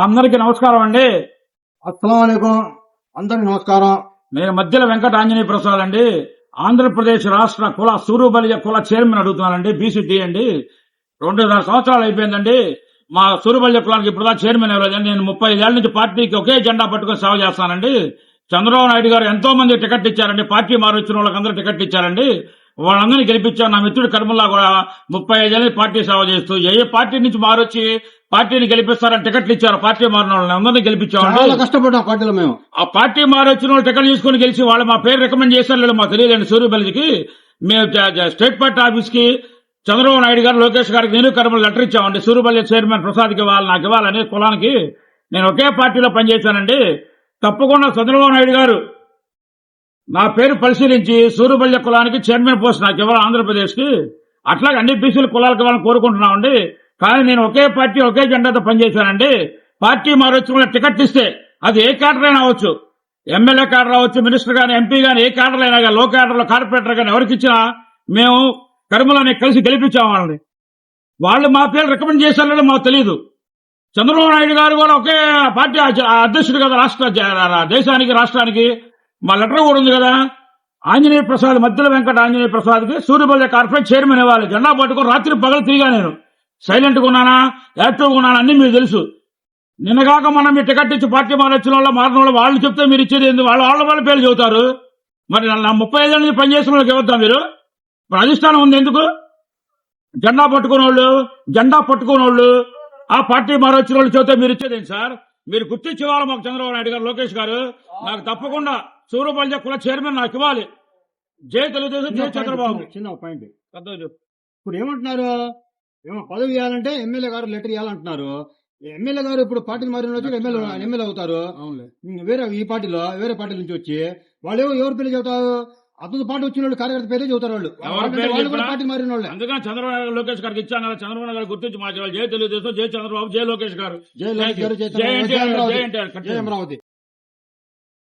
అందరికీ నమస్కారం అండి. అస్సలాముఅలైకుం. అందరికి నమస్కారం. నేను మధ్యల వెంకట ఆంజనేయ ప్రసాద్ అండి. ఆంధ్రప్రదేశ్ రాష్ట్ర కుల సూరుబలియ కుల చైర్మన్ అడుగుతున్నానండి. బీసీటీ అండి. 2.5 సంవత్సరాలు అయిపోయిందండి. మా సూరుబలియ కులానికి ఇప్పుడు చైర్మన్ ఎవరైందండి. నేను 35 ఏళ్ల నుంచి పార్టీకి ఒకే జెండా పట్టుకుని సేవ చేస్తానండి. చంద్రబాబు నాయుడు గారు ఎంతో మంది టికెట్ ఇచ్చారండి. పార్టీ మారొచ్చిన వాళ్ళకందరూ టికెట్ ఇచ్చారండి. వాళ్ళందరినీ గెలిపించాను. నా మిత్రుడు కర్మల్లా కూడా 35 ఏళ్ళ పార్టీ సేవ చేస్తూ ఏ పార్టీ నుంచి మారొచ్చి పార్టీని గెలిపిస్తారని టికెట్లు ఇచ్చారు. పార్టీ మారిన వాళ్ళని అందరినీ గెలిపించామండి. చాలా కష్టపడ్డాం పార్టీలో మేము. ఆ పార్టీ మారొచ్చిన వాళ్ళు టికెట్ తీసుకుని గెలిచి వాళ్ళు మా పేరు రికమెండ్ చేశారు లేదు మాకు తెలియదండి. సూర్యబలికి మేము స్టేట్ పార్టీ ఆఫీస్ కి చంద్రబాబు నాయుడు గారు, లోకేష్ గారికి నేను కర్మలు లెటర్ ఇచ్చామండి. సూర్యబల్లి చైర్మన్ ప్రసాద్కి ఇవ్వాలి, నాకు ఇవ్వాలని కులానికి. నేను ఒకే పార్టీలో పనిచేశానండి. తప్పకుండా చంద్రబాబు నాయుడు గారు నా పేరు పరిశీలించి సూర్యబల్లి కులానికి చైర్మన్ పోస్ట్ నాకు ఇవ్వాలి, ఆంధ్రప్రదేశ్ కి. అట్లాగే అన్ని బీసీల కులాలకు ఇవ్వాలని కోరుకుంటున్నామండి. కానీ నేను ఒకే పార్టీ ఒకే జెండాతో పనిచేశానండి. పార్టీ మారొచ్చిన టికెట్ ఇస్తే అది ఏ క్యాడర్ అయినా అవచ్చు, ఎమ్మెల్యే క్యాడర్ అవచ్చు, మినిస్టర్ గానీ, ఎంపీ గానీ, ఏ క్యాడర్ అయినా కానీ, లో క్యాడర్ లో కార్పొరేటర్ గానీ ఎవరికి ఇచ్చినా మేము కర్మలని కలిసి గెలిపించాం వాళ్ళని. వాళ్ళు మా పేరు రికమెండ్ చేశారో మాకు తెలియదు. చంద్రబాబు నాయుడు గారు కూడా ఒకే పార్టీ అధ్యక్షుడు కదా రాష్ట్ర దేశానికి, రాష్ట్రానికి. మా లెటర్ కూడా ఉంది కదా. ఆంజనేయ ప్రసాద్, మధ్యల వెంకట ఆంజనేయ ప్రసాద్ కి సూర్యబల్లి కార్పొరేట్ చైర్మన్ ఇవ్వాలి. జెండా పట్టుకుని రాత్రి పగలు తిరిగా నేను. సైలెంట్ గా ఉన్నానా, యాక్టివ్ గా ఉన్నానా అన్ని మీకు తెలుసు. నిన్నగాక మనం మీ టికెట్ ఇచ్చి పార్టీ మారొచ్చిన వాళ్ళు, మారిన వాళ్ళు వాళ్ళు చెప్తే మీరు ఇచ్చేది ఏంది? వాళ్ళ పేర్లు చెబుతారు. మరి నా 35 ఏళ్ళ నుంచి పనిచేసిన వాళ్ళకి ఇవ్వద్దా మీరు? మరి అధిష్టానం ఉంది ఎందుకు? జెండా పట్టుకున్న వాళ్ళు ఆ పార్టీ మారొచ్చిన వాళ్ళు చెబితే మీరు ఇచ్చేది ఏంటి సార్? మీరు గుర్తించి ఇవ్వాలి మాకు. చంద్రబాబు నాయుడు గారు, లోకేష్ గారు నాకు తప్పకుండా సూర్యబల్లి కుల చైర్మన్ నాకు ఇవ్వాలి. జై తెలుగుదేశం, జై చంద్రబాబు. చిన్న పాయింట్ ఇప్పుడు ఏమంటున్నారు, ఏమో పదవి ఇవ్వాలంటే ఎమ్మెల్యే గారు లెటర్ ఇవ్వాలంటున్నారు. ఎమ్మెల్యే గారు ఇప్పుడు పార్టీని మారిన వచ్చి ఎమ్మెల్యే అవుతారు. వేరే ఈ పార్టీలో వేరే పార్టీ నుంచి వచ్చి వాళ్ళు ఎవరి పేరు చెబుతారు? అతని పార్టీ వచ్చిన వాళ్ళు కార్యకర్త పేరే చెబుతారు. వాళ్ళు కూడా పార్టీ మారిన వాళ్ళు. అందుకని చంద్రబాబు లోకేష్ గారికి ఇచ్చాను కదా. చంద్రబాబు గారు గుర్తించి మార్చేవాళ్ళు. జై తెలుగుదేశం, జై చంద్రబాబు, జై లోకేష్ గారు, జై లోకేష్ గారు, జై అమరావతి.